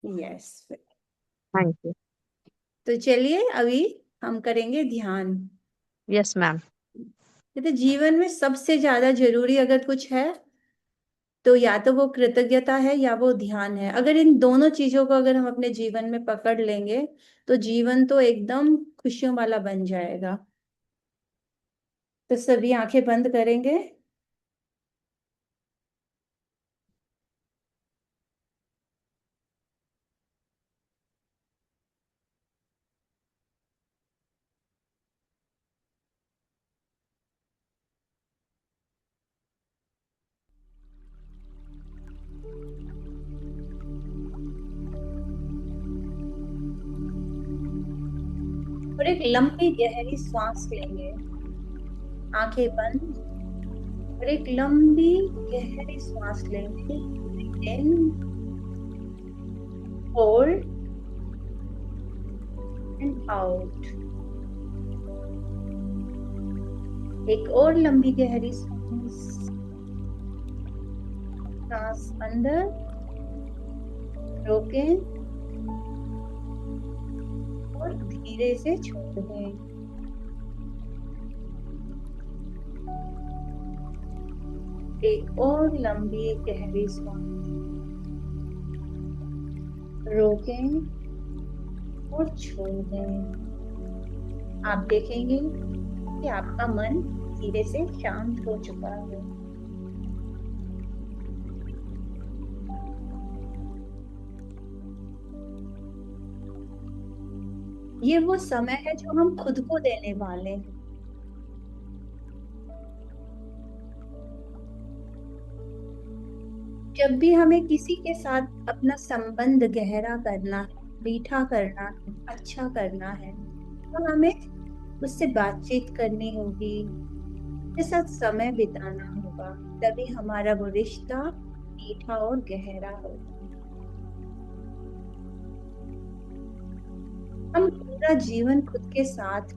Yes. Thank you. तो चलिए अभी हम करेंगे ध्यान। Yes ma'am. तो जीवन में सबसे ज्यादा जरूरी अगर कुछ है तो या तो वो कृतज्ञता है या वो ध्यान है। अगर इन दोनों चीजों को अगर हम अपने जीवन में पकड़ लेंगे तो जीवन तो एकदम खुशियों वाला बन जाएगा। तो सभी आंखें बंद करेंगे। और एक लंबी गहरी सांस लेंगे, आंखें बंद। और एक लंबी गहरी सांस लेंगे, इन, होल्ड एंड आउट। एक और लंबी गहरी सांस, सांस अंदर, रोकें और धीरे से छोड़ दें। एक और लंबी गहरी सांस, रोकें और छोड़ दें। आप देखेंगे कि आपका मन धीरे से शांत हो चुका है। ये वो समय है जो हम खुद को देने वाले हैं। जब भी हमें किसी के साथ अपना संबंध गहरा करना है, मीठा करना है, अच्छा करना है, तो हमें उससे बातचीत करनी होगी, उसके साथ समय बिताना होगा। तभी हमारा वो रिश्ता मीठा और गहरा होगा। हम पूरा जीवन खुद के साथ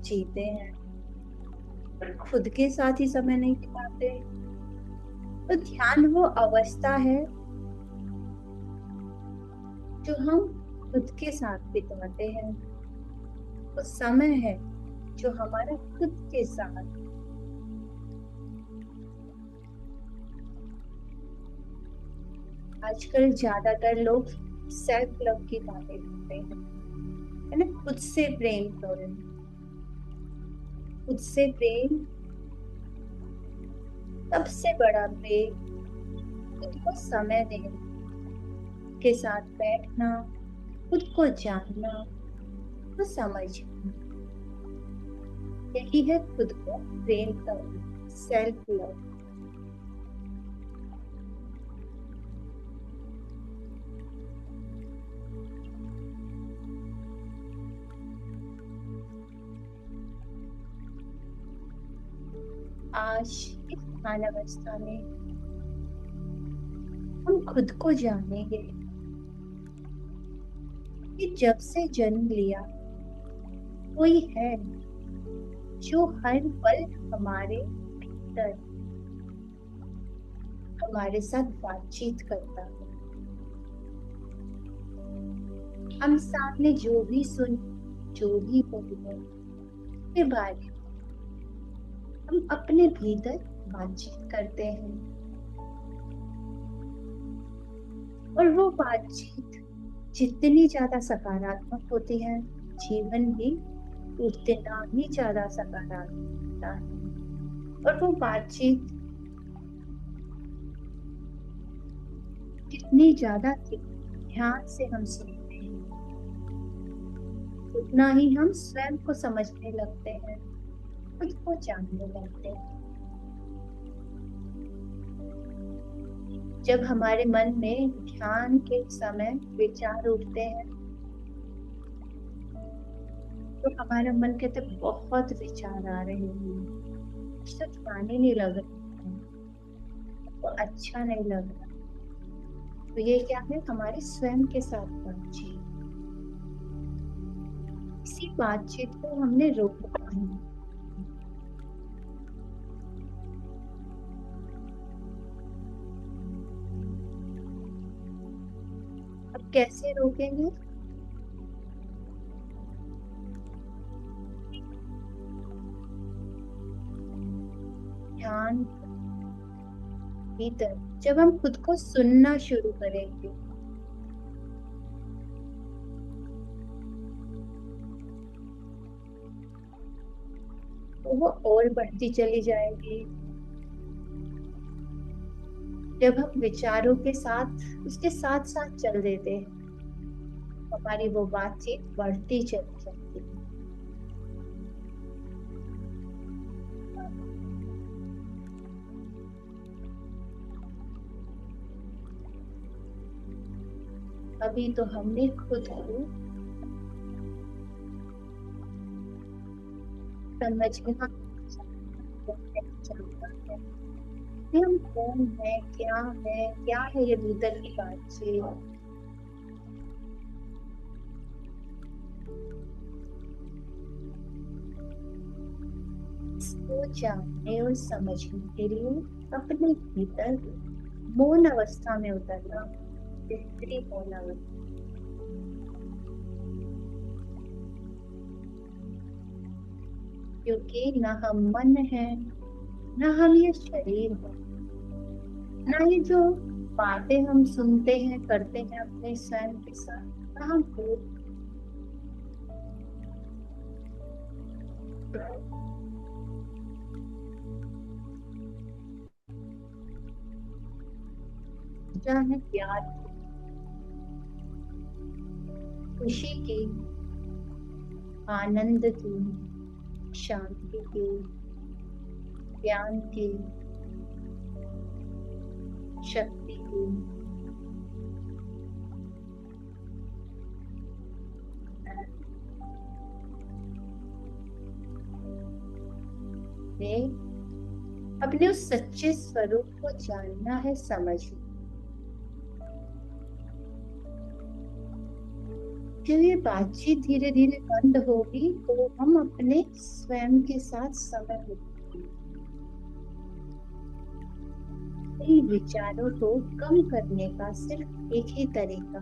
जीते हैं पर खुद के साथ ही समय नहीं बिताते। तो ध्यान वो अवस्था है जो हम खुद के साथ बिताते हैं, वो समय है जो हमारा खुद के साथ। आजकल ज्यादातर लोग सेल्फ लव की बातें करते हैं, है ना। खुद से प्रेम करो, खुद से प्रेम, सबसे बड़ा प्रेम खुद को समय देना, के साथ बैठना, खुद को जानना, खुद समझना, यही है खुद को प्रेम करना, सेल्फ लव। आज इस ध्यान अवस्था में हम खुद को जानेंगे कि जब से जन्म लिया कोई है जो हर पल हमारे भीतर हमारे साथ बातचीत करता है। हम सामने जो भी सुन, जो भी बोले, के बारे में हम अपने भीतर बातचीत करते हैं। और वो बातचीत जितनी ज्यादा सकारात्मक होती है, जीवन भी उतना ही ज्यादा सकारात्मक होता है। और वो बातचीत जितनी ज्यादा ध्यान से हम सुनते हैं उतना ही हम स्वयं को समझने लगते हैं, खुद को जानने लगते हैं। जब हमारे मन में ध्यान के समय विचार उठते हैं तो हमारा मन कहते बहुत विचार आ रहे हैं, तो ध्यान ही नहीं लग रहा, तो अच्छा नहीं लग रहा। तो ये क्या है, हमारे स्वयं के साथ बातचीत। इसी बातचीत को हमने रोकना है। अब कैसे रोकेंगे? ध्यान भीतर, जब हम खुद को सुनना शुरू करेंगे, तो वो और बढ़ती चली जाएगी। जब हम विचारों के साथ उसके साथ साथ चल देते हैं, हमारी वो बातचीत बढ़ती चली जाती है। अभी तो हमने खुद को समझना पहचानना है कि हम कौन है, क्या है ये भीतर की बातचीत। इसको जानने और समझने के लिए अपने भीतर मौन अवस्था में उतरना, गहरी मौन अवस्था। क्योंकि ना हम मन है, ना हम ये शरीर है, ना ये जो बातें हम सुनते हैं करते हैं अपने स्वयं के साथ, ना हम भूत। चाहे प्यार की, खुशी की, आनंद की, शांति की, ज्ञान की, शक्ति की, ने अपने उस सच्चे स्वरूप को जानना है, समझना। जब ये बातचीत धीरे धीरे बंद होगी तो हम अपने स्वयं के साथ समय बिताएंगे। इन विचारों को कम करने का सिर्फ एक ही तरीका,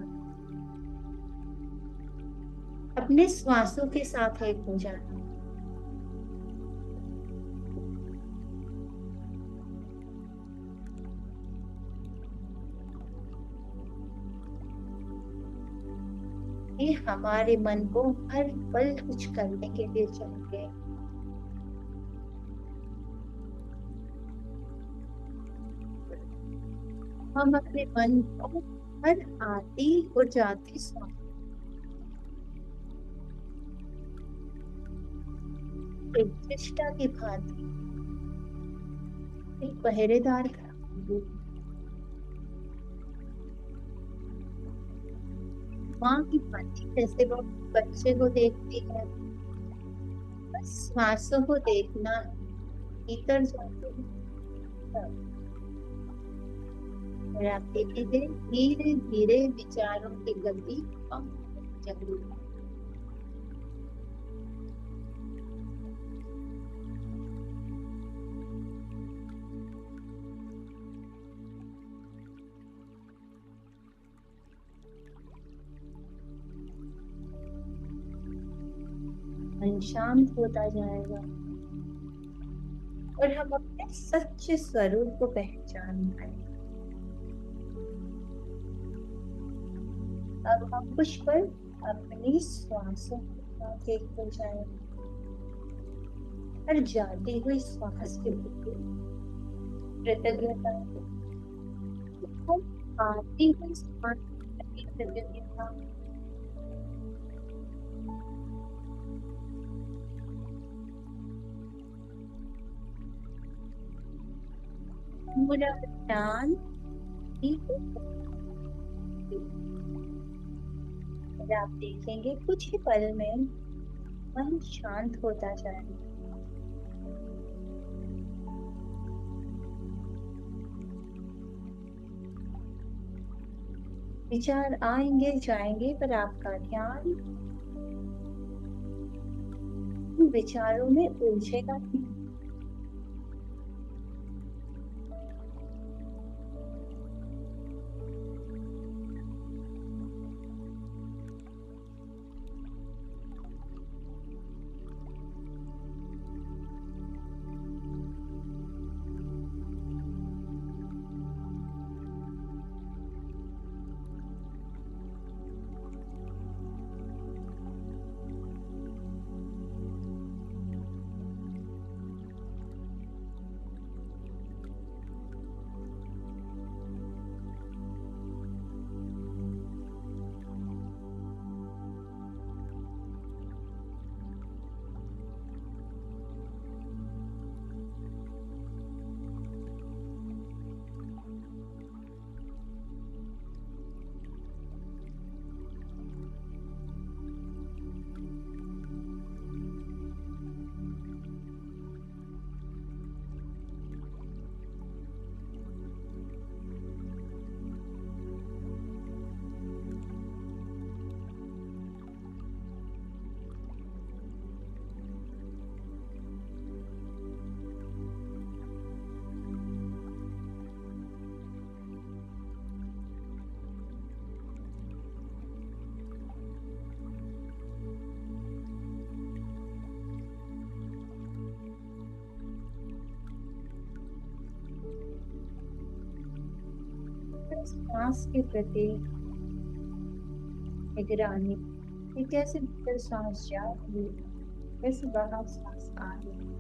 अपने श्वासों के साथ एक हो जाना। ये हमारे मन को हर पल कुछ करने के लिए चाहिए। हम अपने मन को हर आती और जाती सांस एक चेष्टा की भांति, एक पहरेदार का, माँ की भांति जैसे वो बच्चे को देखती है, बस श्वासों को देखना है, भीतर जाते हैं। और आप देखेंगे धीरे धीरे विचारों की गति कम होती चली जाएगी। मन शांत होता जाएगा और हम अपने सच्चे स्वरूप को पहचान पाएंगे। अब हम कुछ पल अपनी श्वासों के साथ एक हो जाएंगे। हर जाती हुई श्वास के प्रति कृतज्ञता, हम आती हुई श्वास के प्रति कृतज्ञता, पूरा ध्यान ही और आप देखेंगे कुछ ही पल में मन शांत होता जाएगा। विचार आएंगे जाएंगे पर आपका ध्यान उन विचारों में उलझेगा नहीं। सांस के प्रति निगरानी, ये कैसे भीतर सांस जा रही है, कैसे बाहर सांस आ रही है।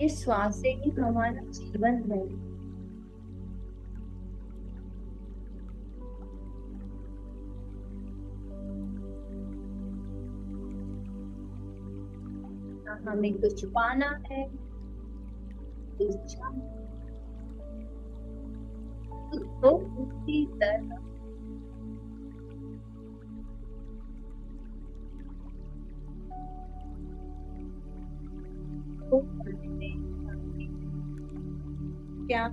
ये श्वास ही हमारा जीवन है। ना हमें कुछ पाना है, कुछ जाना, तो उसी तरह को करते हैं। क्या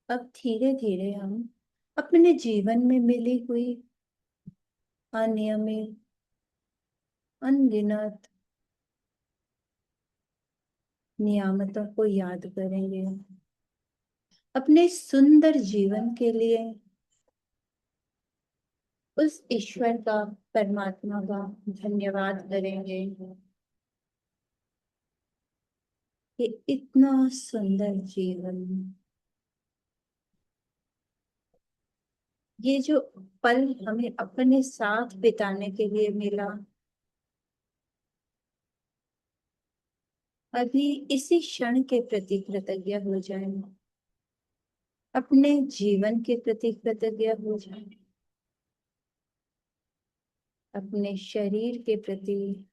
अब धीरे धीरे हम अपने जीवन में मिली हुई अनियमित, अनगिनत नियामतों को याद करेंगे। अपने सुंदर जीवन के लिए उस ईश्वर का, परमात्मा का धन्यवाद करेंगे कि इतना सुंदर जीवन, ये जो पल हमें अपने साथ बिताने के लिए मिला, अभी इसी क्षण के प्रति कृतज्ञ हो जाएं, अपने जीवन के प्रति कृतज्ञ हो जाएं, अपने शरीर के प्रति,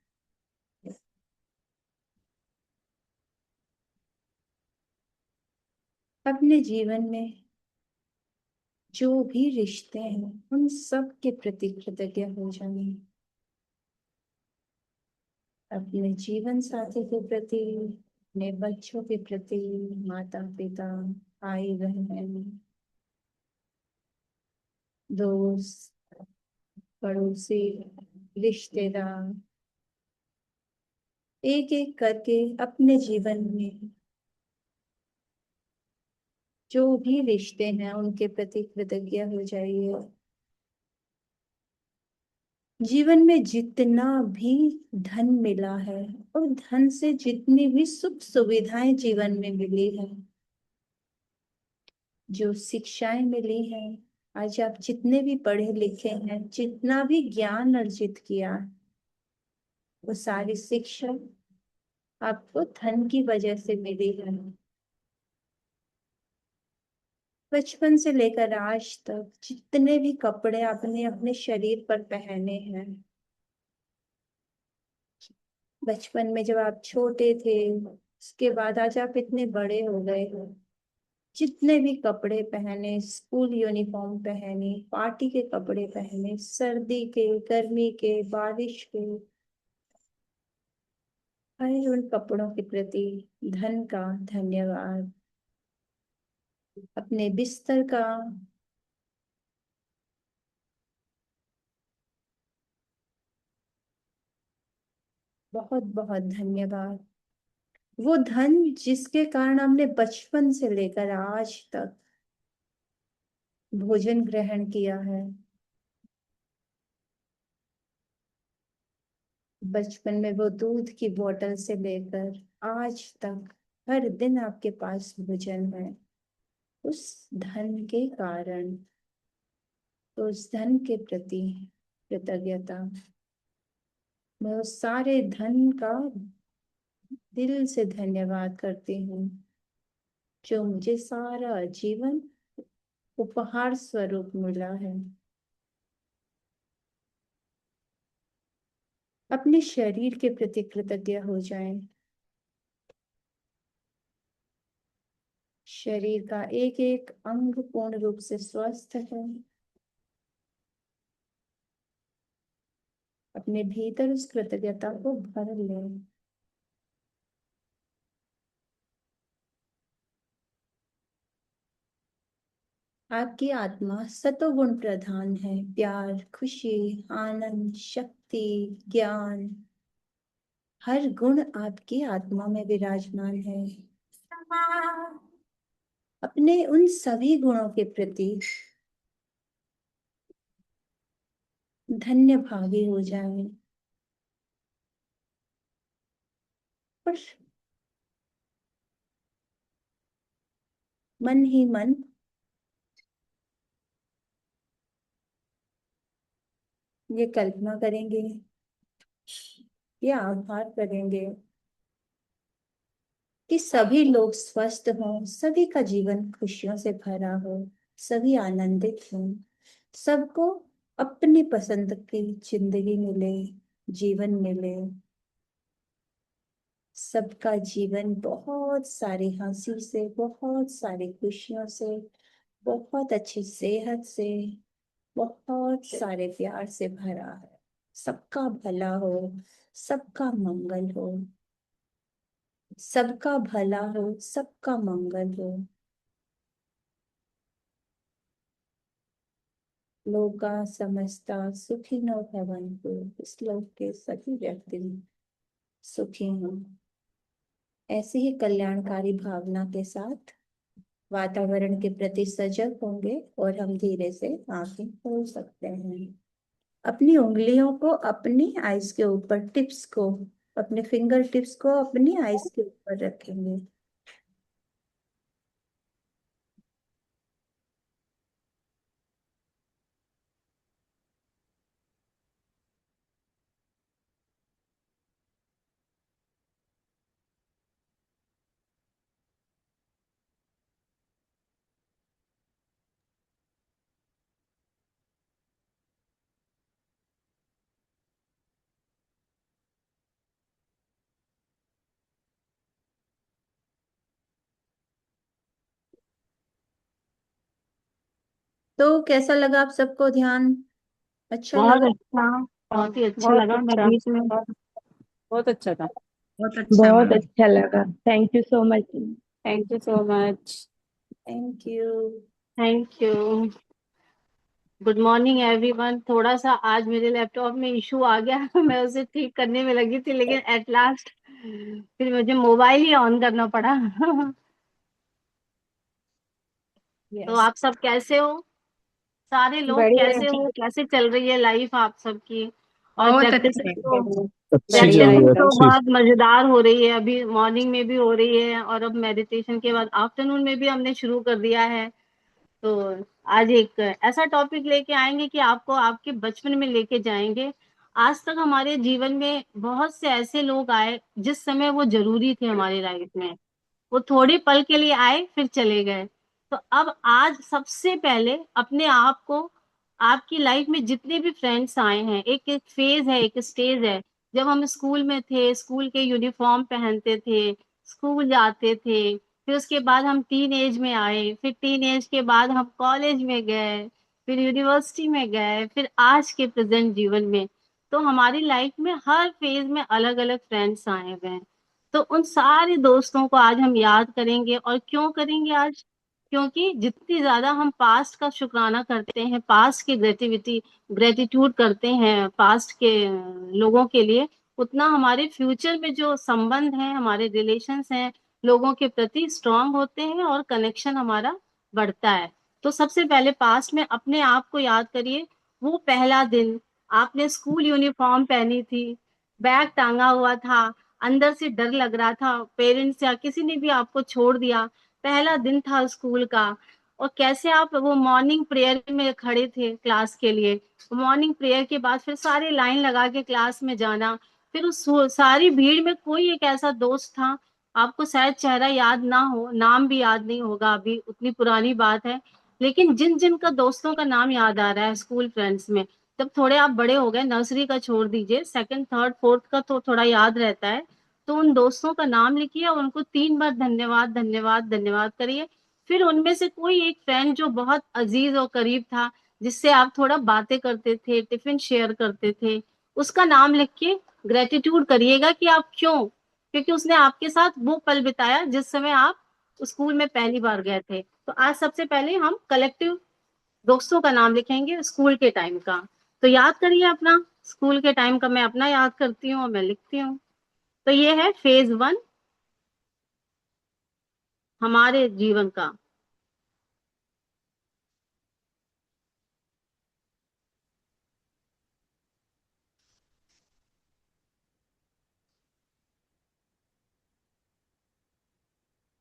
अपने जीवन में जो भी रिश्ते हैं उन सब के प्रति कृतज्ञ हो जाएं, अपने जीवन साथी के प्रति, अपने बच्चों के प्रति, माता पिता, भाई बहन, दोस्त, पड़ोसी, रिश्तेदार, एक एक करके अपने जीवन में जो भी रिश्ते हैं उनके प्रति कृतज्ञ हो जाइए। जीवन में जितना भी धन मिला है और धन से जितनी भी सुख सुविधाएं जीवन में मिली है, जो शिक्षाएं मिली हैं, आज आप जितने भी पढ़े लिखे हैं, जितना भी ज्ञान अर्जित किया, वो सारी शिक्षा आपको धन की वजह से मिली है। बचपन से लेकर आज तक जितने भी कपड़े आपने अपने शरीर पर पहने हैं, बचपन में जब आप छोटे थे, उसके बाद आज आप इतने बड़े हो गए हो, जितने भी कपड़े पहने, स्कूल यूनिफॉर्म पहनी, पार्टी के कपड़े पहने, सर्दी के, गर्मी के, बारिश के, हर उन कपड़ों के प्रति धन का धन्यवाद। अपने बिस्तर का बहुत बहुत धन्यवाद। वो धन जिसके कारण हमने बचपन से लेकर आज तक भोजन ग्रहण किया है, बचपन में वो दूध की बोतल से लेकर आज तक हर दिन आपके पास भोजन है, उस धन के कारण, तो उस धन के प्रति कृतज्ञता। मैं उस सारे धन का दिल से धन्यवाद करती हूँ जो मुझे सारा जीवन उपहार स्वरूप मिला है। अपने शरीर के प्रति कृतज्ञ हो जाएं। शरीर का एक एक अंग पूर्ण रूप से स्वस्थ है। अपने भीतर उस कृतज्ञता को भर लें। आपकी आत्मा सतोगुण प्रधान है। प्यार, खुशी, आनंद, शक्ति, ज्ञान, हर गुण आपकी आत्मा में विराजमान है। अपने उन सभी गुणों के प्रति धन्य भागी हो जाएं और मन ही मन ये कल्पना करेंगे, ये आभार करेंगे कि सभी लोग स्वस्थ हों, सभी का जीवन खुशियों से भरा हो, सभी आनंदित हों, सबको अपनी पसंद की जिंदगी मिले, जीवन मिले, सबका जीवन बहुत सारी हंसी से, बहुत सारी खुशियों से, बहुत अच्छी सेहत से, बहुत सारे प्यार से भरा है। सबका भला हो, सबका मंगल हो, सबका भला हो, सबका मंगल हो। लोका समस्ता सुखिनो भवन्तु। इस लोक के सभी व्यक्ति सुखी हों। ऐसी ही कल्याणकारी भावना के साथ वातावरण के प्रति सजग होंगे और हम धीरे से आगे बढ़ सकते हैं। अपनी उंगलियों को अपनी आईज के ऊपर, टिप्स को, अपने फिंगर टिप्स को अपनी आईज के ऊपर रखेंगे। तो कैसा लगा आप सबको ध्यान? अच्छा बहुत लगा? अच्छा। बहुत ही अच्छा बहुत लगा। मैं अच्छा। बीच में बहुत अच्छा था। बहुत अच्छा बहुत मैम। अच्छा लगा। Thank you so much. Thank you so much. Thank you. Thank you. Good morning everyone. थोड़ा सा आज मेरे लैपटॉप में इशू आ गया मैं उसे ठीक करने में लगी थी, लेकिन एट लास्ट फिर मुझे मोबाइल ही ऑन करना पड़ा तो यस। आप सब कैसे हो? सारे लोग बढ़िया कैसे है। हो? कैसे चल रही है लाइफ आप सबकी? और बहुत प्रैक्टिस अच्छे तो हैं। अच्छी बढ़िया चल रही प्रैक्टिस है, एकदम। तो अच्छी। बहुत मजेदार हो रही है। अभी मॉर्निंग में भी हो रही है और अब मेडिटेशन के बाद आफ्टरनून में भी हमने शुरू कर दिया है। तो आज एक ऐसा टॉपिक लेके आएंगे कि आपको आपके बचपन में लेके जाएंगे। आज तक हमारे जीवन में बहुत से ऐसे लोग आए जिस समय वो जरूरी थे हमारी लाइफ में। वो थोड़े पल के लिए आए फिर चले गए। तो अब आज सबसे पहले अपने आप को, आपकी लाइफ में जितने भी फ्रेंड्स आए हैं, एक एक फेज है, एक स्टेज है। जब हम स्कूल में थे, स्कूल के यूनिफॉर्म पहनते थे, स्कूल जाते थे, फिर उसके बाद हम टीन एज में आए, फिर टीन एज के बाद हम कॉलेज में गए, फिर यूनिवर्सिटी में गए, फिर आज के प्रेजेंट जीवन में। तो हमारी लाइफ में हर फेज में अलग अलग फ्रेंड्स आए हुए हैं। तो उन सारे दोस्तों को आज हम याद करेंगे। और क्यों करेंगे आज? क्योंकि जितनी ज्यादा हम पास्ट का शुक्राना करते हैं, पास्ट की ग्रेटिट्यूड करते हैं पास्ट के लोगों के लिए, उतना हमारे फ्यूचर में जो संबंध है, हमारे रिलेशंस हैं लोगों के प्रति, स्ट्रांग होते हैं और कनेक्शन हमारा बढ़ता है। तो सबसे पहले पास्ट में अपने आप को याद करिए। वो पहला दिन, आपने स्कूल यूनिफॉर्म पहनी थी, बैग टांगा हुआ था, अंदर से डर लग रहा था, पेरेंट्स या किसी ने भी आपको छोड़ दिया, पहला दिन था स्कूल का। और कैसे आप वो मॉर्निंग प्रेयर में खड़े थे क्लास के लिए, मॉर्निंग प्रेयर के बाद फिर सारे लाइन लगा के क्लास में जाना, फिर उस सारी भीड़ में कोई एक ऐसा दोस्त था, आपको शायद चेहरा याद ना हो, नाम भी याद नहीं होगा, अभी उतनी पुरानी बात है, लेकिन जिन जिन का दोस्तों का नाम याद आ रहा है स्कूल फ्रेंड्स में, जब थोड़े आप बड़े हो गए, नर्सरी का छोड़ दीजिए, सेकंड थर्ड फोर्थ का तो थोड़ा याद रहता है, तो उन दोस्तों का नाम लिखिए और उनको 3 बार धन्यवाद धन्यवाद धन्यवाद करिए। फिर उनमें से कोई एक फ्रेंड जो बहुत अजीज और करीब था, जिससे आप थोड़ा बातें करते थे, टिफिन शेयर करते थे, उसका नाम लिख के ग्रेटिट्यूड करिएगा कि आप क्यों, क्योंकि उसने आपके साथ वो पल बिताया जिस समय आप स्कूल में पहली बार गए थे। तो आज सबसे पहले हम कलेक्टिव दोस्तों का नाम लिखेंगे स्कूल के टाइम का। तो याद करिए अपना स्कूल के टाइम का। मैं अपना याद करती हूँ और मैं लिखती हूँ। तो ये है फेज 1 हमारे जीवन का।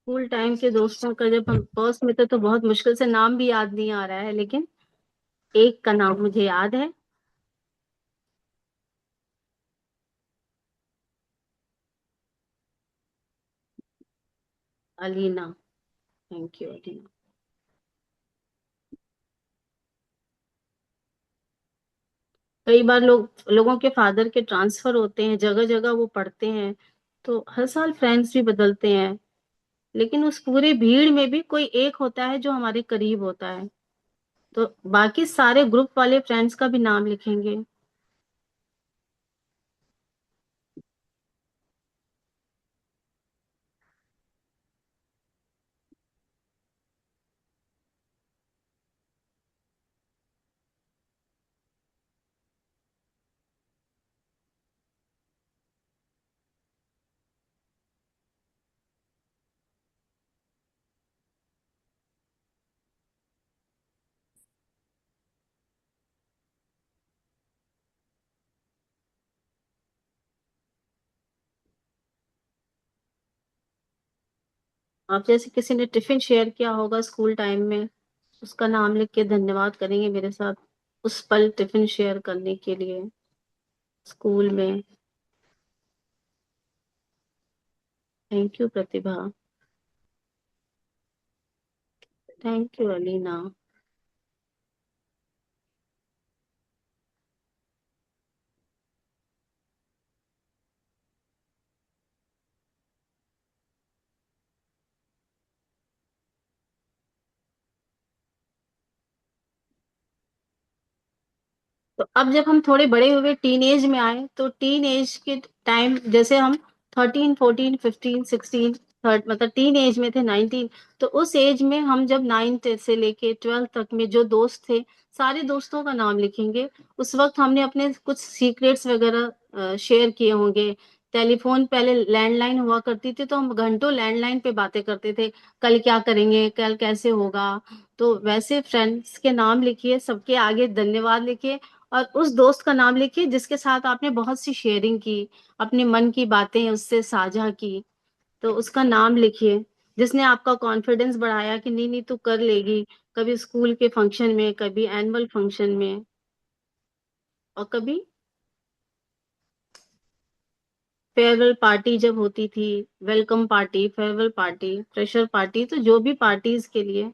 स्कूल टाइम के दोस्तों का जब हम फर्स्ट में थे तो बहुत मुश्किल से नाम भी याद नहीं आ रहा है, लेकिन एक का नाम मुझे याद है। अलीना। Thank you Alina. कई बार लोगों के फादर के ट्रांसफर होते हैं, जगह जगह वो पढ़ते हैं, तो हर साल फ्रेंड्स भी बदलते हैं, लेकिन उस पूरी भीड़ में भी कोई एक होता है जो हमारे करीब होता है। तो बाकी सारे ग्रुप वाले फ्रेंड्स का भी नाम लिखेंगे। आप जैसे किसी ने टिफिन शेयर किया होगा स्कूल टाइम में, उसका नाम लिख के धन्यवाद करेंगे मेरे साथ, उस पल टिफिन शेयर करने के लिए स्कूल में। Thank you Pratibha. Thank you Alina. तो अब जब हम थोड़े बड़े हुए टीन एज में आए, तो टीन एज के टाइम जैसे हम 13 14 15 16 थर्ड मतलब टीन एज में थे 19, तो उस एज में हम जब 9th से लेके 12th तक में जो दोस्त थे, सारे दोस्तों का नाम लिखेंगे। उस वक्त हमने अपने कुछ सीक्रेट्स वगैरह शेयर किए होंगे। टेलीफोन पहले लैंडलाइन हुआ करती थी, तो हम घंटों लैंडलाइन पे बातें करते थे, कल क्या करेंगे, कल कैसे होगा। तो वैसे फ्रेंड्स के नाम लिखिए, सबके आगे धन्यवाद लिखिए, और उस दोस्त का नाम लिखिए जिसके साथ आपने बहुत सी शेयरिंग की, अपने मन की बातें उससे साझा की, तो उसका नाम लिखिए। जिसने आपका कॉन्फिडेंस बढ़ाया कि नहीं नहीं तू कर लेगी, कभी स्कूल के फंक्शन में, कभी एनुअल फंक्शन में, और कभी फेयरवेल पार्टी जब होती थी, welcome party, farewell party, fresher party, तो जो भी पार्टीज के लिए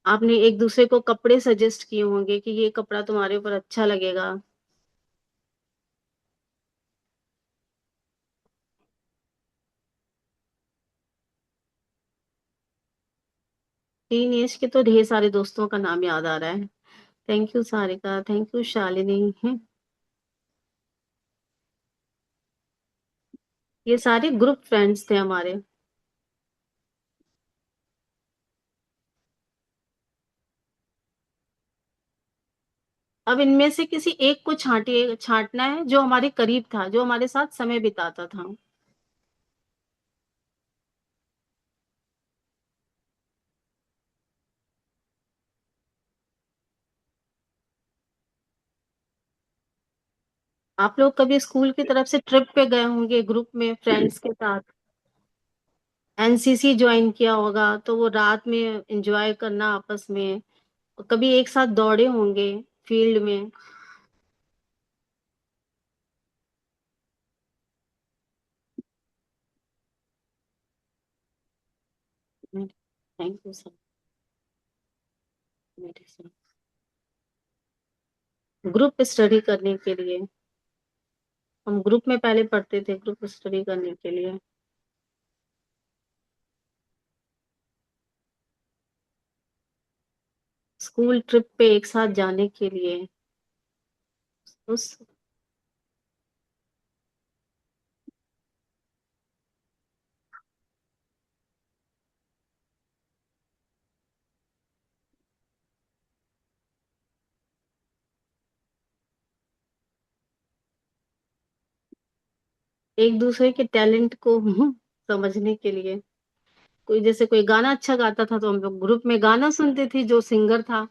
आपने एक दूसरे को कपड़े सजेस्ट किए होंगे कि ये कपड़ा तुम्हारे ऊपर अच्छा लगेगा। टीन एज के तो ढेर सारे दोस्तों का नाम याद आ रहा है। Thank you Sarika, thank you Shalini. ये सारे ग्रुप फ्रेंड्स थे हमारे। अब इनमें से किसी एक को छांटना है जो हमारे करीब था, जो हमारे साथ समय बिताता था। आप लोग कभी स्कूल की तरफ से ट्रिप पे गए होंगे ग्रुप में फ्रेंड्स के साथ, एनसीसी ज्वाइन किया होगा, तो वो रात में एंजॉय करना आपस में, कभी एक साथ दौड़े होंगे फील्ड में। Thank you sir. मेरे साथ ग्रुप स्टडी करने के लिए, हम ग्रुप में पहले पढ़ते थे, ग्रुप स्टडी करने के लिए, स्कूल ट्रिप पे एक साथ जाने के लिए। उस एक दूसरे के टैलेंट को समझने के लिए, कोई जैसे कोई गाना अच्छा गाता था तो हम लोग ग्रुप में गाना सुनते थे, जो सिंगर था,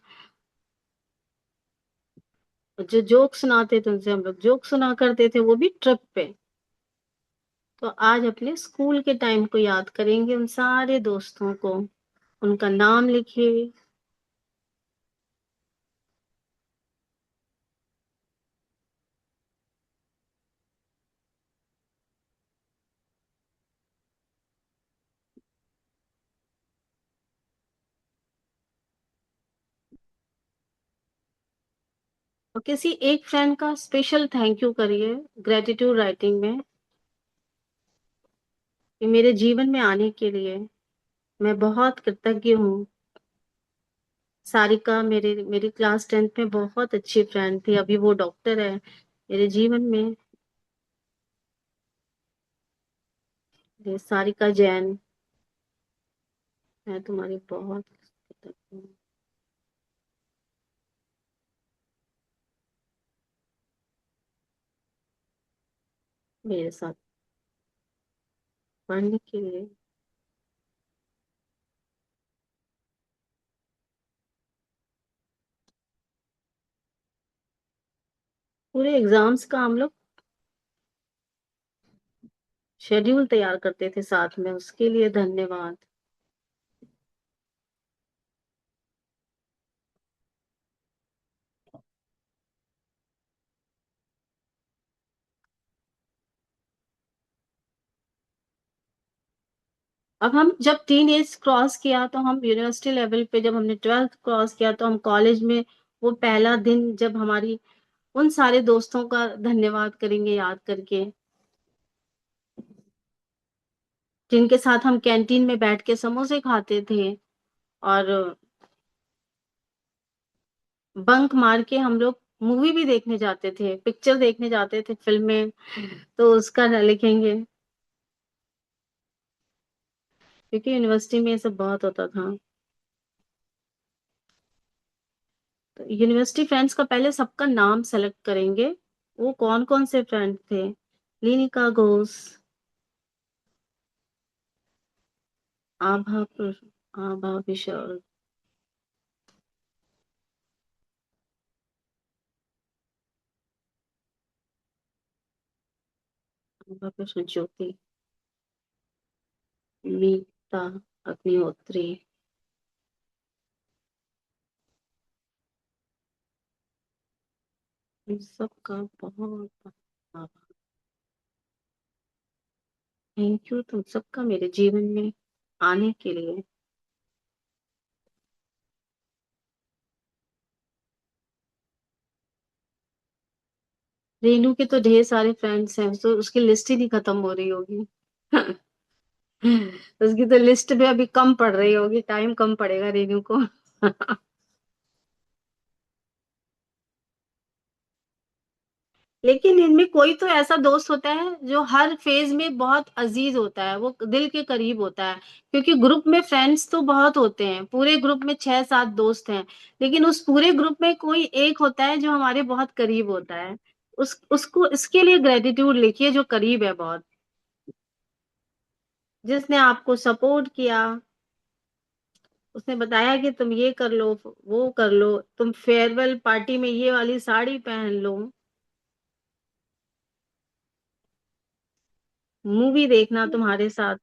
और जो जोक सुनाते थे उनसे हम लोग जोक सुना करते थे, वो भी ट्रिप पे। तो आज अपने स्कूल के टाइम को याद करेंगे, उन सारे दोस्तों को, उनका नाम लिखिए। और किसी एक फ्रेंड का स्पेशल थैंक यू करिए ग्रेटिट्यूड राइटिंग में, कि मेरे जीवन में आने के लिए मैं बहुत कृतज्ञ हूँ। सारिका मेरी क्लास 10th में बहुत अच्छी फ्रेंड थी, अभी वो डॉक्टर है मेरे जीवन में। ये सारिका जैन, मैं तुम्हारी बहुत कृतज्ञ हूँ, मेरे साथ पढ़ने के लिए। पूरे एग्जाम्स का हम लोग शेड्यूल तैयार करते थे साथ में, उसके लिए धन्यवाद। अब हम जब टीन एज क्रॉस किया तो हम यूनिवर्सिटी लेवल पे, जब हमने 12th क्रॉस किया तो हम कॉलेज में वो पहला दिन जब हमारी उन सारे दोस्तों का धन्यवाद करेंगे याद करके, जिनके साथ हम कैंटीन में बैठ के समोसे खाते थे और बंक मार के हम लोग मूवी भी देखने जाते थे, पिक्चर देखने जाते थे, फिल्में, तो उसका लिखेंगे, क्योंकि यूनिवर्सिटी में ये सब बहुत होता था। तो यूनिवर्सिटी फ्रेंड्स का पहले सबका नाम सेलेक्ट करेंगे, वो कौन कौन से फ्रेंड थे। लिनिका घोष, आभा आभा विशाल, आभा कृष्ण ज्योति, मीता अग्निहोत्री, इन सबका बहुत आभार। थैंक यू तुम सबका मेरे जीवन में आने के लिए। रेनू के तो ढेर सारे फ्रेंड्स हैं, तो उसकी लिस्ट ही नहीं खत्म हो रही होगी। उसकी तो लिस्ट भी अभी कम पड़ रही होगी, टाइम कम पड़ेगा रेनू को। लेकिन इनमें कोई तो ऐसा दोस्त होता है जो हर फेज में बहुत अजीज होता है, वो दिल के करीब होता है, क्योंकि ग्रुप में फ्रेंड्स तो बहुत होते हैं, पूरे ग्रुप में 6-7 दोस्त हैं, लेकिन उस पूरे ग्रुप में कोई एक होता है जो हमारे बहुत करीब होता है। उसको इसके लिए ग्रेटिट्यूड लिखिए, जो करीब है बहुत, जिसने आपको सपोर्ट किया, उसने बताया कि तुम ये कर लो, वो कर लो, तुम फेयरवेल पार्टी में ये वाली साड़ी पहन लो, मूवी देखना तुम्हारे साथ,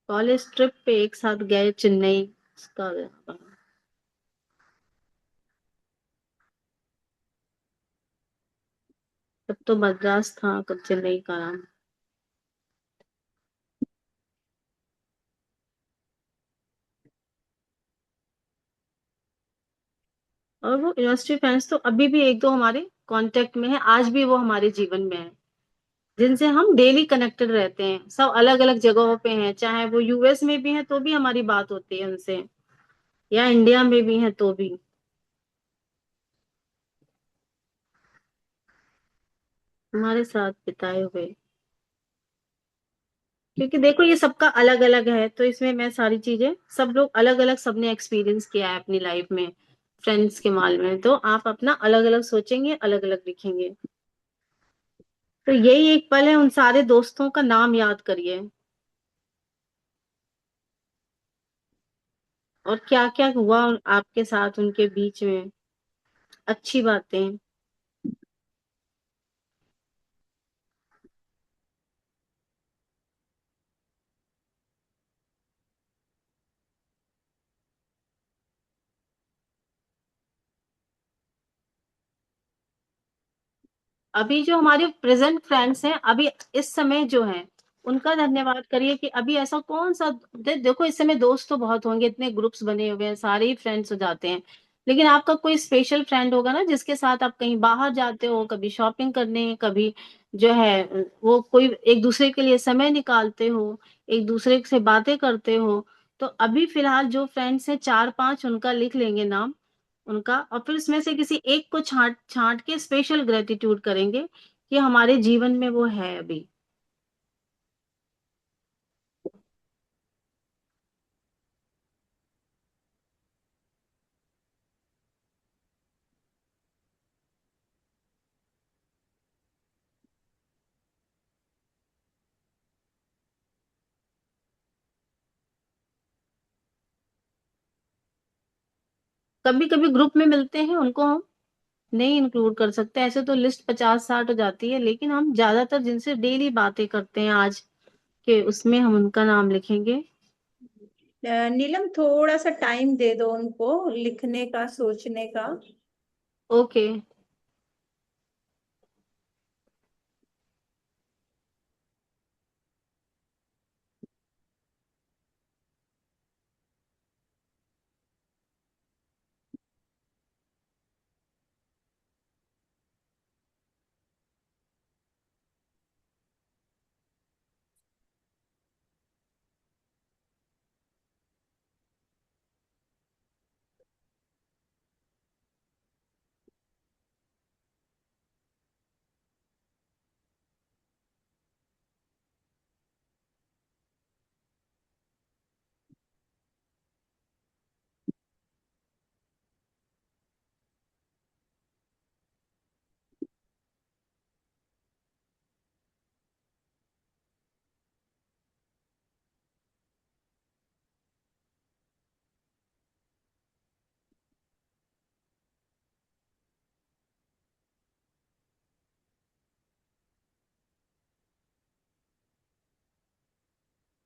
कॉलेज ट्रिप पे एक साथ गए चेन्नई, उसका तब तो मद्रास था, कब चेन्नई का नाम। और वो यूनिवर्सिटी फ्रेंड्स तो अभी भी एक दो हमारे कांटेक्ट में है, आज भी वो हमारे जीवन में है, जिनसे हम डेली कनेक्टेड रहते हैं, सब अलग अलग जगहों पे हैं, चाहे वो यूएस में भी हैं तो भी हमारी बात होती है उनसे, या इंडिया में भी हैं तो भी, हमारे साथ बिताए हुए। क्योंकि देखो ये सबका अलग अलग है, तो इसमें मैं सारी चीजें, सब लोग अलग अलग, सबने एक्सपीरियंस किया है अपनी लाइफ में फ्रेंड्स के माल में, तो आप अपना अलग अलग सोचेंगे, अलग अलग लिखेंगे। तो यही एक पल है, उन सारे दोस्तों का नाम याद करिए, और क्या क्या हुआ आपके साथ उनके बीच में, अच्छी बातें। अभी जो हमारे प्रेजेंट फ्रेंड्स हैं, अभी इस समय जो हैं, उनका धन्यवाद करिए कि अभी ऐसा कौन सा, देखो इस समय दोस्त तो बहुत होंगे, इतने ग्रुप्स बने हुए हैं, सारे ही फ्रेंड्स हो जाते हैं, लेकिन आपका कोई स्पेशल फ्रेंड होगा ना, जिसके साथ आप कहीं बाहर जाते हो, कभी शॉपिंग करने, कभी जो है वो कोई एक दूसरे के लिए समय निकालते हो, एक दूसरे से बातें करते हो। तो अभी फिलहाल जो फ्रेंड्स हैं 4-5, उनका लिख लेंगे नाम उनका, और फिर उसमें से किसी एक को छांट छांट के स्पेशल ग्रेटिट्यूड करेंगे कि हमारे जीवन में वो है अभी। कभी कभी ग्रुप में मिलते हैं उनको हम नहीं इंक्लूड कर सकते, ऐसे तो लिस्ट 50-60 हो जाती है, लेकिन हम ज्यादातर जिनसे डेली बातें करते हैं आज के उसमें हम उनका नाम लिखेंगे। नीलम थोड़ा सा टाइम दे दो उनको लिखने का, सोचने का। ओके।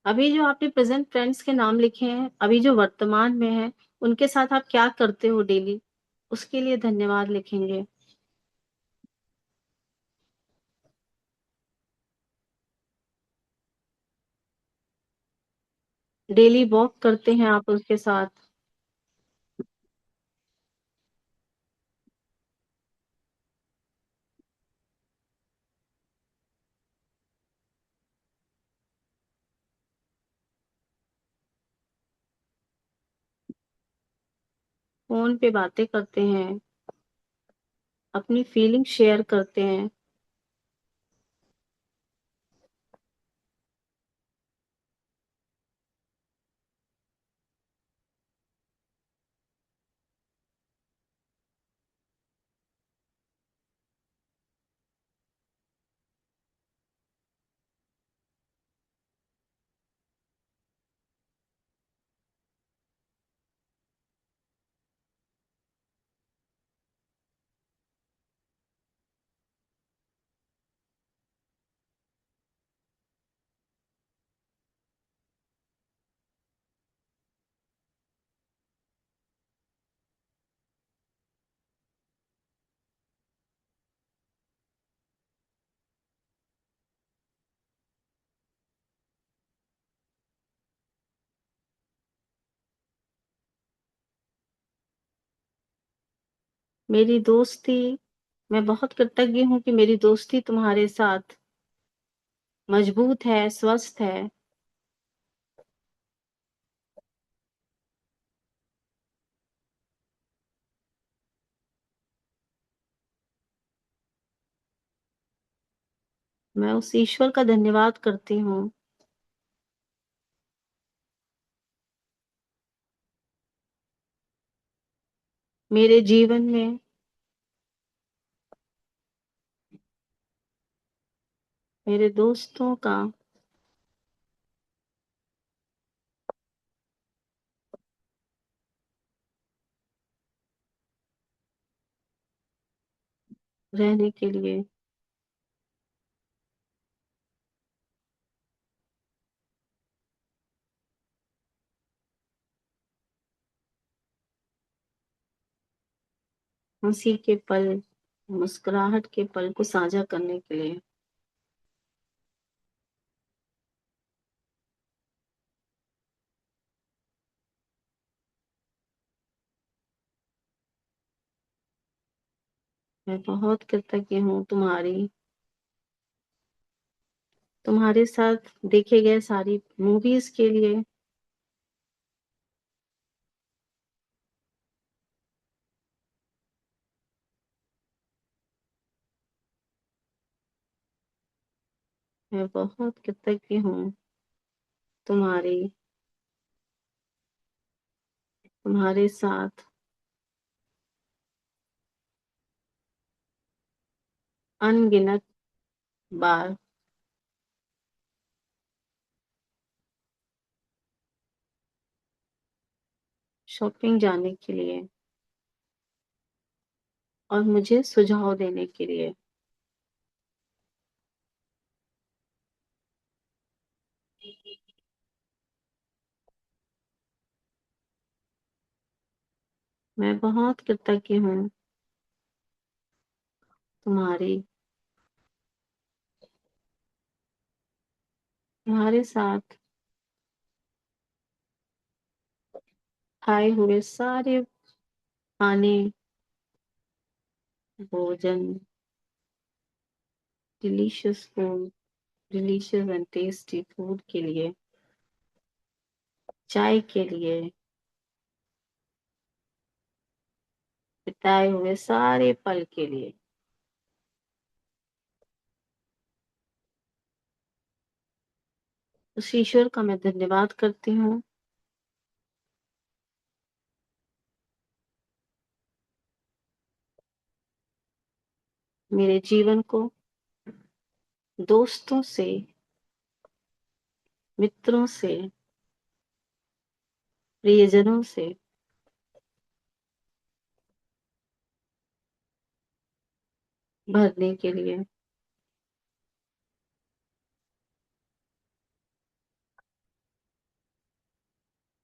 अभी जो आपने प्रेजेंट फ्रेंड्स के नाम लिखे हैं, अभी जो वर्तमान में है, उनके साथ आप क्या करते हो डेली, उसके लिए धन्यवाद लिखेंगे। डेली वॉक करते हैं आप उसके साथ। फोन पे बातें करते हैं, अपनी फीलिंग शेयर करते हैं। मेरी दोस्ती, मैं बहुत कृतज्ञ हूँ कि मेरी दोस्ती तुम्हारे साथ मजबूत है, स्वस्थ है। मैं उस ईश्वर का धन्यवाद करती हूँ। मेरे जीवन में मेरे दोस्तों का रहने के लिए हंसी के पल, मुस्कुराहट के पल को साझा करने के लिए मैं बहुत कृतज्ञ हूँ तुम्हारे साथ देखे गए सारी मूवीज के लिए। मैं बहुत कृतज्ञ हूँ तुम्हारी तुम्हारे साथ अनगिनत बार शॉपिंग जाने के लिए। और मुझे सुझाव देने के लिए। मैं बहुत कृतज्ञ हूँ तुम्हारी, तुम्हारे साथ खाए हुए सारे खाने, भोजन, delicious food, delicious and tasty food के लिए, चाय के लिए, बिताए हुए सारे पल के लिए। उस ईश्वर का मैं धन्यवाद करती हूँ मेरे जीवन को दोस्तों से, मित्रों से, प्रियजनों से भरने के लिए।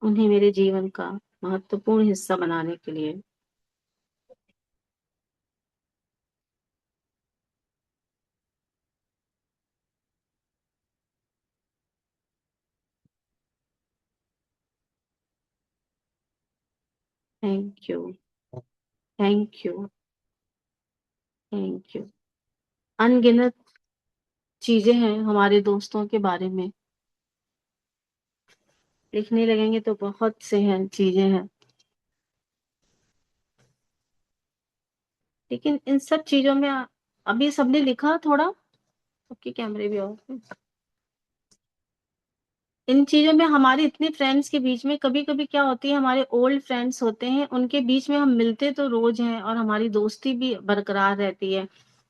उन्हें मेरे जीवन का महत्वपूर्ण हिस्सा बनाने के लिए। Thank you, thank you, thank you. अनगिनत चीजें हैं हमारे दोस्तों के बारे में, लिखने लगेंगे तो बहुत से हैं, चीजें हैं, लेकिन इन सब चीजों में अभी सबने लिखा थोड़ा, सबके कैमरे भी ऑफ है। इन चीजों में हमारे इतने फ्रेंड्स के बीच में कभी-कभी क्या होती है, हमारे ओल्ड फ्रेंड्स होते हैं, उनके बीच में हम मिलते तो रोज हैं और हमारी दोस्ती भी बरकरार रहती है।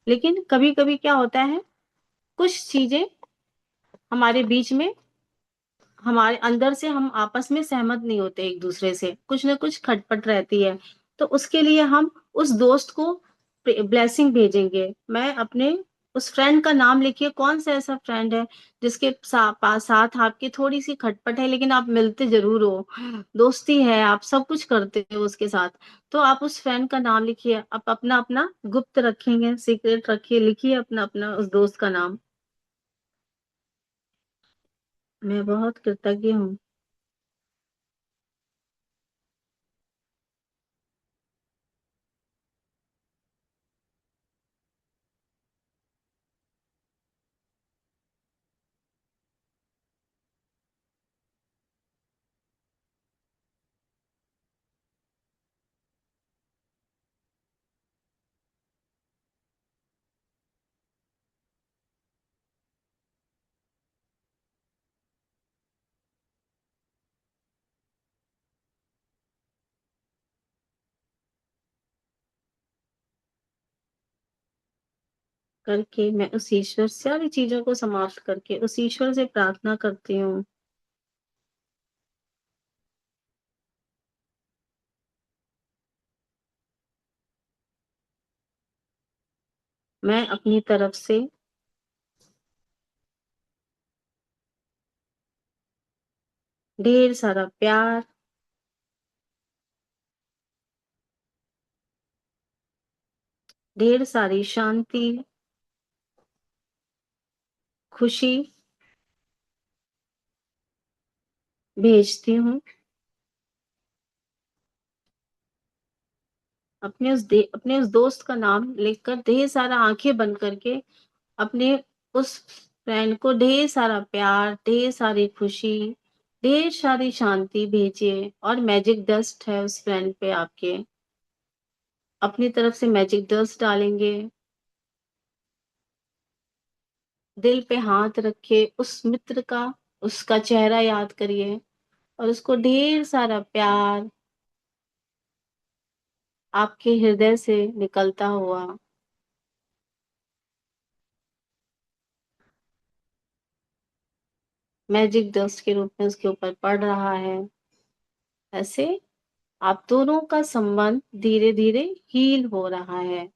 लेकिन कभी-कभी क्या होता है, कुछ चीजें हमारे बीच में, हमारे अंदर से हम आपस में सहमत नहीं होते एक दूसरे से, कुछ ना कुछ खटपट रहती है। तो उसके लिए हम उस दोस्त को ब्लेसिंग भेजेंगे। मैं अपने उस फ्रेंड का नाम लिखिए, कौन सा ऐसा फ्रेंड है जिसके साथ आपकी थोड़ी सी खटपट है, लेकिन आप मिलते जरूर हो, दोस्ती है, आप सब कुछ करते हो उसके साथ। तो आप उस फ्रेंड का नाम लिखिए, आप अपना अपना गुप्त रखेंगे, सीक्रेट रखिए, लिखिए अपना अपना उस दोस्त का नाम। मैं बहुत कृतज्ञ हूँ करके, मैं उस ईश्वर से सारी चीजों को समाप्त करके उस ईश्वर से प्रार्थना करती हूँ, मैं अपनी तरफ से ढेर सारा प्यार, ढेर सारी शांति, खुशी भेजती हूँ। अपने उस दोस्त का नाम लिखकर ढेर सारा आंखें बंद करके अपने उस फ्रेंड को ढेर सारा प्यार, ढेर सारी खुशी, ढेर सारी शांति भेजिए। और मैजिक डस्ट है उस फ्रेंड पे आपके, अपनी तरफ से मैजिक डस्ट डालेंगे। दिल पे हाथ रखे उस मित्र का, उसका चेहरा याद करिए और उसको ढेर सारा प्यार आपके हृदय से निकलता हुआ मैजिक डस्ट के रूप में उसके ऊपर पड़ रहा है। ऐसे आप दोनों का संबंध धीरे धीरे हील हो रहा है।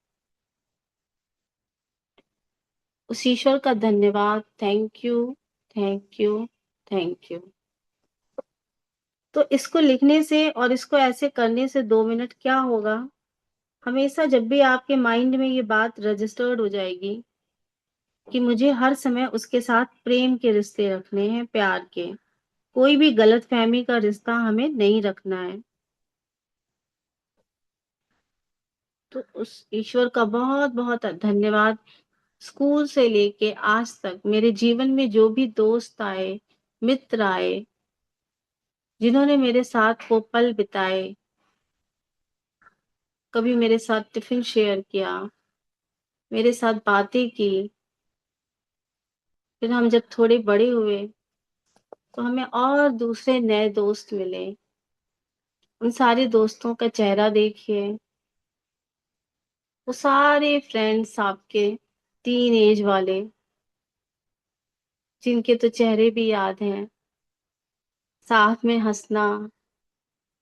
उस ईश्वर का धन्यवाद। Thank you, thank you, thank you. तो इसको लिखने से और इसको ऐसे करने से 2 मिनट क्या होगा, हमेशा जब भी आपके माइंड में ये बात रजिस्टर्ड हो जाएगी कि मुझे हर समय उसके साथ प्रेम के रिश्ते रखने हैं, प्यार के, कोई भी गलतफहमी का रिश्ता हमें नहीं रखना है। तो उस ईश्वर का बहुत बहुत धन्यवाद। स्कूल से लेके आज तक मेरे जीवन में जो भी दोस्त आए, मित्र आए, जिन्होंने मेरे साथ वो पल बिताए, कभी मेरे साथ टिफिन शेयर किया, मेरे साथ बातें की, फिर हम जब थोड़े बड़े हुए तो हमें और दूसरे नए दोस्त मिले। उन सारे दोस्तों का चेहरा देखिए, वो सारे फ्रेंड्स आपके टीन एज वाले, जिनके तो चेहरे भी याद हैं, साथ में हंसना,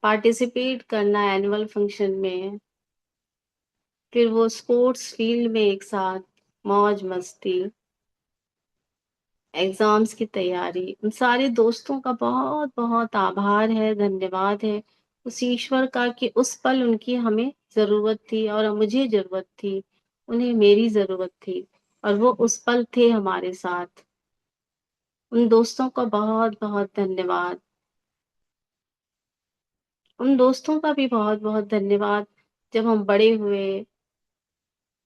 पार्टिसिपेट करना एनुअल फंक्शन में, फिर वो स्पोर्ट्स फील्ड में एक साथ मौज मस्ती, एग्जाम्स की तैयारी। उन सारे दोस्तों का बहुत बहुत आभार है, धन्यवाद है उस ईश्वर का कि उस पल उनकी हमें जरूरत थी और मुझे जरूरत थी, उन्हें मेरी जरूरत थी, और वो उस पल थे हमारे साथ। उन दोस्तों का बहुत बहुत धन्यवाद। उन दोस्तों का भी बहुत बहुत धन्यवाद जब हम बड़े हुए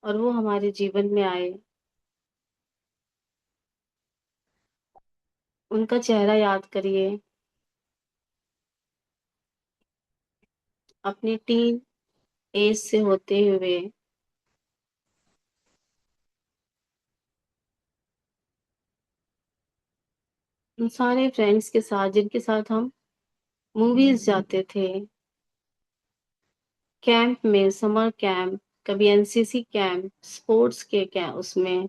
और वो हमारे जीवन में आए। उनका चेहरा याद करिए, अपनी टीन एज से होते हुए उन सारे फ्रेंड्स के साथ, जिनके साथ हम मूवीज जाते थे, कैंप में, समर कैंप, कभी एनसीसी कैंप, स्पोर्ट्स के कैंप, उसमें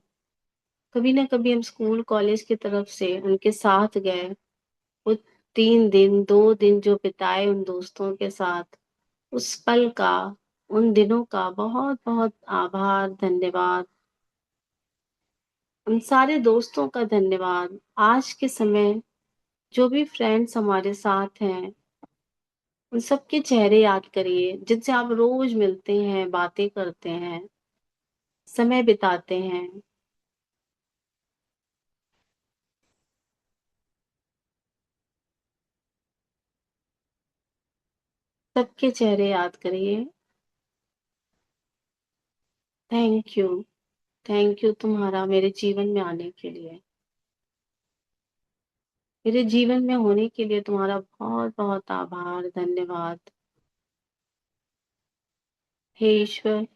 कभी ना कभी हम स्कूल कॉलेज की तरफ से उनके साथ गए। वो 3 दिन 2 दिन जो बिताए उन दोस्तों के साथ, उस पल का, उन दिनों का बहुत बहुत आभार, धन्यवाद। उन सारे दोस्तों का धन्यवाद। आज के समय जो भी फ्रेंड्स हमारे साथ हैं, उन सबके चेहरे याद करिए, जिनसे आप रोज मिलते हैं, बातें करते हैं, समय बिताते हैं। सबके चेहरे याद करिए। थैंक यू, थैंक यू तुम्हारा मेरे जीवन में आने के लिए, मेरे जीवन में होने के लिए तुम्हारा बहुत बहुत आभार, धन्यवाद। हे ईश्वर,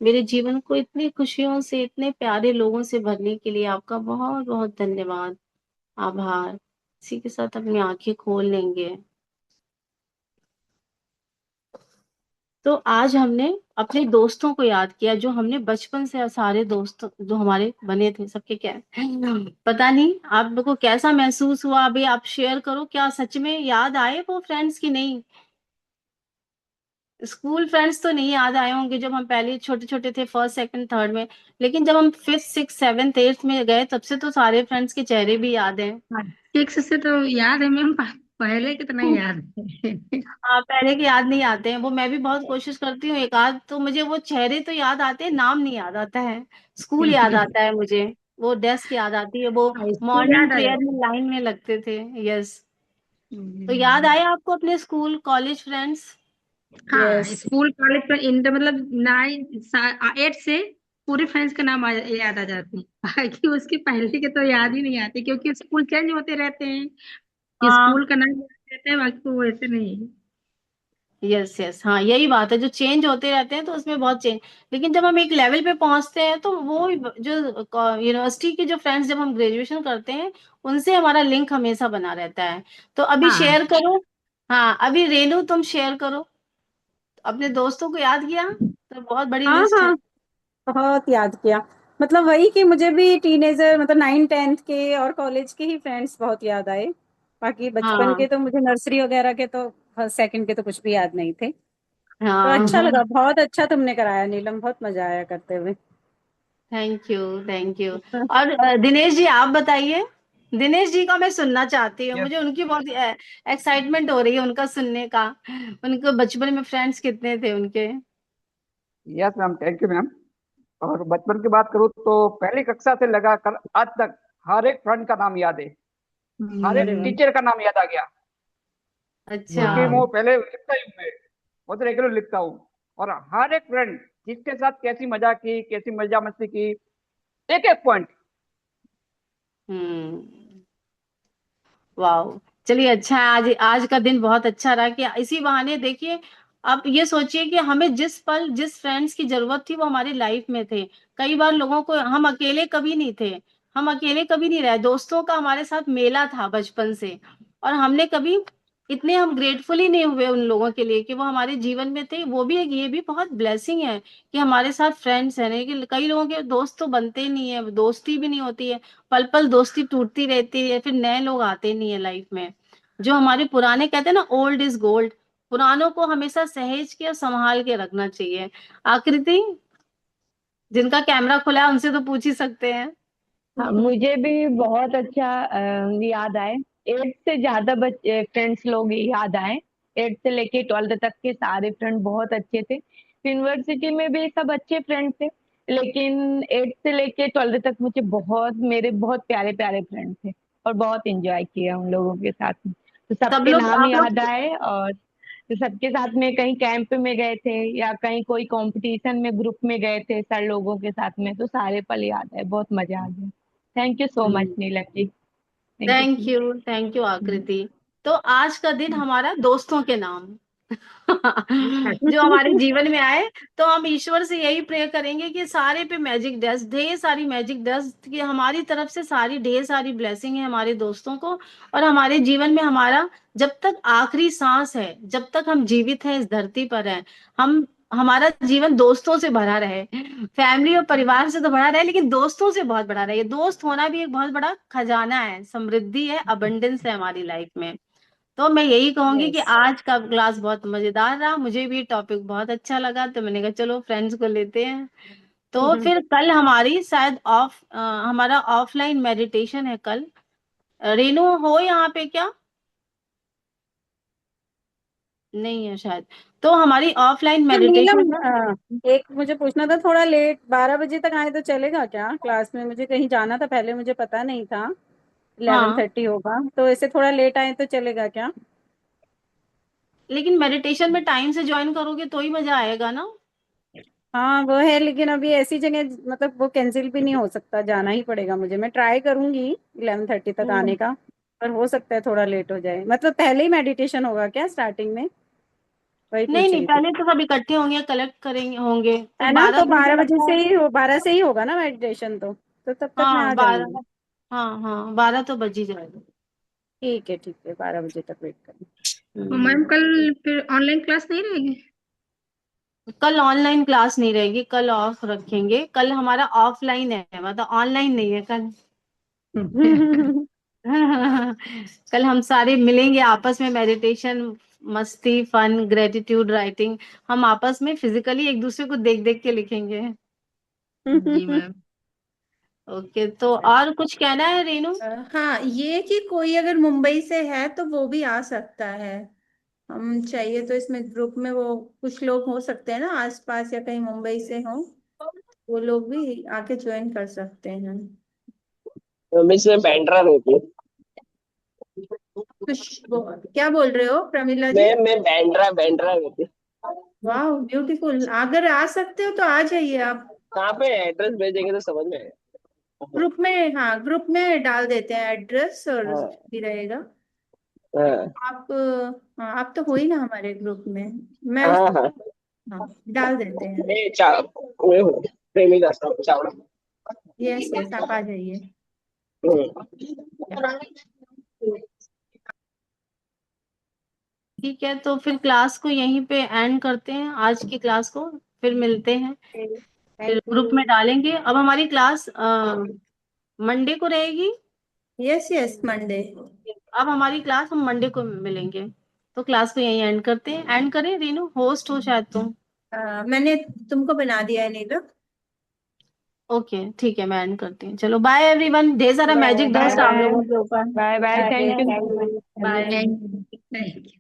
मेरे जीवन को इतनी खुशियों से, इतने प्यारे लोगों से भरने के लिए आपका बहुत बहुत धन्यवाद, आभार। इसी के साथ अपनी आंखें खोल लेंगे। तो आज हमने अपने दोस्तों को याद किया, जो हमने बचपन से, सारे दोस्त जो हमारे बने थे, सबके क्या पता नहीं आप लोगों को कैसा महसूस हुआ। अभी आप शेयर करो, क्या सच में याद आए वो फ्रेंड्स की नहीं? स्कूल फ्रेंड्स तो नहीं याद आए होंगे, जब हम पहले छोटे छोटे थे, फर्स्ट सेकंड थर्ड में, लेकिन जब हम फिफ्थ सिक्स सेवन्थ एट्थ में गए, तब से तो सारे फ्रेंड्स के चेहरे भी याद हैं। हाँ, ठीक से तो याद है मैम, पहले कितना याद है। हाँ, पहले के याद नहीं आते हैं वो। मैं भी बहुत कोशिश करती हूँ, एक आध तो मुझे वो चेहरे तो याद आते हैं, नाम नहीं याद आता है। स्कूल याद आता है मुझे, वो डेस्क याद आती है, वो हाँ, स्कूल मॉर्निंग याद आ प्रेयर जाता में लाइन में लगते थे। यस। है। तो याद आए आपको अपने स्कूल कॉलेज फ्रेंड्स? हाँ, यस। स्कूल कॉलेज का इंटर मतलब 8 से पूरे फ्रेंड्स का नाम याद आ जाते हैं। बाकी उसके पहले के तो याद ही नहीं आते, क्योंकि स्कूल चेंज होते रहते हैं। हाँ, स्कूल का नाम याद रहता है, बाकी तो वैसे नहीं है। यस यस, हाँ यही बात है, जो चेंज होते रहते हैं तो उसमें बहुत चेंज। लेकिन जब हम एक लेवल पे पहुंचते हैं तो वो जो यूनिवर्सिटी के जो फ्रेंड्स, जब हम ग्रेजुएशन करते हैं, उनसे हमारा लिंक हमेशा बना रहता है। तो अभी हाँ, शेयर करो। हाँ, अभी रेनू तुम शेयर करो, अपने दोस्तों को याद किया तो बहुत बड़ी हाँ लिस्ट है। हाँ, बहुत याद किया। मतलब वही कि मुझे भी टीनेजर, मतलब 9th 10th के और कॉलेज के ही फ्रेंड्स बहुत याद आए। बाकी बचपन हाँ, के तो मुझे नर्सरी वगैरह के तो फर्स्ट सेकंड के तो कुछ भी याद नहीं थे। तो हाँ अच्छा लगा, बहुत अच्छा तुमने कराया नीलम, बहुत मजा आया करते हुए। Thank you thank you. और दिनेश जी आप बताइए, दिनेश जी का मैं सुनना चाहती हूँ, यस मुझे उनकी बहुत एक्साइटमेंट हो रही है उनका सुनने का। उनको बचपन में फ्रेंड्स कितने थे उनके? Yes ma'am, thank you ma'am. और बचपन की बात करूँ तो पहली कक्षा से लगा कर आज तक हर एक फ्रेंड का नाम याद है, हर एक अरे वाह। टीचर का नाम याद आ गया। अच्छा। क्योंकि वो पहले लिखता ही हूँ मैं, वो तो रेगुलर लिखता हूँ। और हर एक फ्रेंड जिसके साथ कैसी मजाक की, कैसी मजा मस्ती की, एक एक पॉइंट। हम्म। वाह। चलिए अच्छा है, आज आज का दिन बहुत अच्छा रहा कि इसी बहाने देखिए, आप ये सोचिए कि हमें जिस पल जिस फ्रेंड्स की जरूरत थी वो हमारी लाइफ में थे। कई बार लोगों को हम अकेले कभी नहीं थे, हम अकेले कभी नहीं रहे, दोस्तों का हमारे साथ मेला था बचपन से। और हमने कभी इतने हम ग्रेटफुल ही नहीं हुए उन लोगों के लिए कि वो हमारे जीवन में थे। वो भी एक, ये भी बहुत ब्लेसिंग है कि हमारे साथ फ्रेंड्स हैं। लेकिन कई लोगों के दोस्त तो बनते ही नहीं है, दोस्ती भी नहीं होती है, पल पल दोस्ती टूटती रहती है, फिर नए लोग आते नहीं है लाइफ में। जो हमारे पुराने, कहते हैं ना, ओल्ड इज गोल्ड, पुरानों को हमेशा सहेज के और संभाल के रखना चाहिए। आकृति, जिनका कैमरा खुला है उनसे तो पूछ ही सकते हैं। हाँ, मुझे भी बहुत अच्छा याद आए। 8 से ज्यादा फ्रेंड्स लोग याद आए। 8 से लेके 12 तक के सारे फ्रेंड बहुत अच्छे थे। यूनिवर्सिटी में भी सब अच्छे फ्रेंड थे, लेकिन 8 से लेके 12 तक मुझे बहुत, मेरे बहुत प्यारे प्यारे फ्रेंड थे और बहुत एंजॉय किया उन लोगों के साथ में। तो सब सबके लोग नाम आप याद लोग आए, और तो सबके साथ में कहीं कैंप में गए थे या कहीं कोई कंपटीशन में ग्रुप में गए थे सर लोगों के साथ में, तो सारे पल याद है, बहुत मजा आ गया। Thank you so much Neelam ji, thank you so thank you much. Aakriti. तो आज का दिन हमारा दोस्तों के नाम जो हमारे जीवन में आए। तो हम ईश्वर से यही प्रे करेंगे कि सारे पे मैजिक डस्ट, ढेर सारी मैजिक डस्ट की हमारी तरफ से, सारी ढेर सारी ब्लेसिंग है हमारे दोस्तों को। और हमारे जीवन में हमारा जब तक आखिरी सांस है, जब तक हम जीवित हैं इस धरती पर हैं, हम हमारा जीवन दोस्तों से भरा रहे। फैमिली और परिवार से तो भरा रहे, लेकिन दोस्तों से बहुत बड़ा रहे। दोस्त होना भी एक बहुत बड़ा खजाना है, समृद्धि है, अबंडेंस है हमारी लाइफ में। तो मैं यही कहूंगी कि यस। आज का क्लास बहुत मजेदार रहा, मुझे भी टॉपिक बहुत अच्छा लगा, तो मैंने कहा चलो फ्रेंड्स को लेते हैं। तो फिर कल हमारी शायद हमारा ऑफलाइन मेडिटेशन है कल। रेनू हो यहाँ पे क्या? नहीं है शायद। तो हमारी ऑफलाइन तो नीलम, मेडिटेशन। एक मुझे पूछना था, थोड़ा लेट 12 बजे तक आए तो चलेगा क्या क्लास में? मुझे कहीं जाना था पहले, मुझे पता नहीं था 11:30 होगा, तो ऐसे थोड़ा लेट आए तो चलेगा क्या? लेकिन मेडिटेशन में टाइम से ज्वाइन करोगे तो ही मजा आएगा ना। हाँ वो है, लेकिन अभी ऐसी जगह मतलब वो कैंसिल भी नहीं हो सकता, जाना ही पड़ेगा मुझे। मैं ट्राई करूंगी 11:30 तक आने का, पर हो सकता है थोड़ा लेट हो जाए। मतलब पहले ही मेडिटेशन होगा क्या स्टार्टिंग में? वही नहीं पूछ नहीं, रही थी। पहले तो सब इकट्ठे होंगे, कलेक्ट करेंगे होंगे, फिर है ना, बारह तो मुझे 12 बजे लगता से है। ही हो, 12 से ही होगा ना मेडिटेशन? तो तब तक मैं हाँ आ 12। जाऊंगी। हाँ हाँ 12 तो बज ही जाएगा। ठीक है, 12 बजे तक वेट करें। और मैम हम्म। कल फिर ऑनलाइन क्लास नहीं रहेगी? कल ऑनलाइन क्लास नहीं रहेगी, कल ऑफ रखेंगे। कल हमारा ऑफलाइन है, मतलब ऑनलाइन नहीं है कल। कल हम सारे मिलेंगे आपस में, मेडिटेशन, मस्ती, फन, ग्रेटिट्यूड राइटिंग, हम आपस में फिजिकली एक दूसरे को देख देख के लिखेंगे। जी मैम। ओके, तो और कुछ कहना है रेनू? हाँ, ये कि कोई अगर मुंबई से है तो वो भी आ सकता है। हम चाहिए तो इसमें ग्रुप में वो कुछ लोग हो सकते हैं ना आसपास, या कहीं मुंबई से हो, वो लोग भी आके ज्वाइन कर सकते हैं। मिस में बैंड्रा रहती है। क्या बोल रहे हो प्रमिला जी? मैं बैंड्रा बैंड्रा रहती है। वाह ब्यूटीफुल। अगर आ सकते हो तो आ जाइए आप। कहाँ पे एड्रेस भेजेंगे तो समझ में आएगा। ग्रुप में, हाँ ग्रुप में डाल देते हैं एड्रेस, और हाँ भी रहेगा। हाँ आप, हाँ आप तो हो ही ना हमारे ग्रुप में। मैं उस, हाँ हाँ। हाँ डाल देते हैं। मैं हूँ प्रेमी दास चावड़ा। यस यस, आप आ जाइए। ठीक है, तो फिर क्लास को यहीं पे एंड करते हैं, आज की क्लास को। फिर मिलते हैं, फिर थैंक ग्रुप यू। में डालेंगे। अब हमारी क्लास मंडे को रहेगी। Yes yes, Monday. अब हमारी क्लास हम मंडे को मिलेंगे। तो क्लास को यहीं एंड करते हैं। एंड करें रीनू, होस्ट हो शायद तुम। मैंने तुमको बना दिया है नीलू। ओके ठीक है, मैं एंड करती हूँ। चलो बाय एवरीवन, ढेर सारा मैजिक बाय डस्ट आप बाय लोगों के ऊपर। Bye bye, thank you. Thank you.